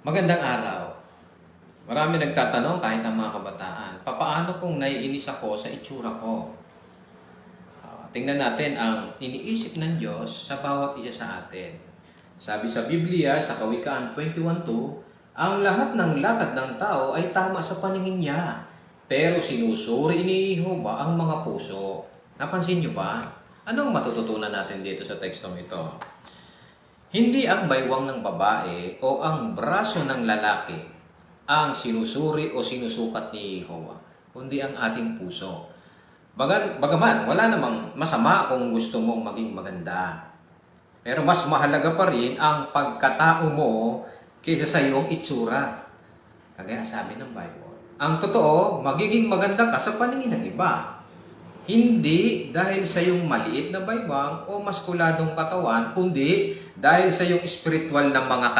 Magandang araw. Marami nagtatanong kahit ang mga kabataan, papaano kung naiinis ako sa itsura ko? Tingnan natin ang iniisip ng Diyos sa bawat isa sa atin. Sabi sa Biblia, sa Kawikaan 21:2, ang lahat ng lakad ng tao ay tama sa paningin niya, pero sinusuri ni Jehova ang mga puso. Napansin niyo ba? Anong matututunan natin dito sa tekstong ito? Hindi ang baywang ng babae o ang braso ng lalaki ang sinusuri o sinusukat ni Jehovah, kundi ang ating puso. Bagaman, wala namang masama kung gusto mong maging maganda. Pero mas mahalaga pa rin ang pagkatao mo kaysa sa iyong itsura. Kagaya sabi ng Bible. Ang totoo, magiging maganda ka sa paningin ng iba. Hindi dahil sa iyong maliit na baywang o maskuladong katawan, kundi dahil sa iyong espiritual na mga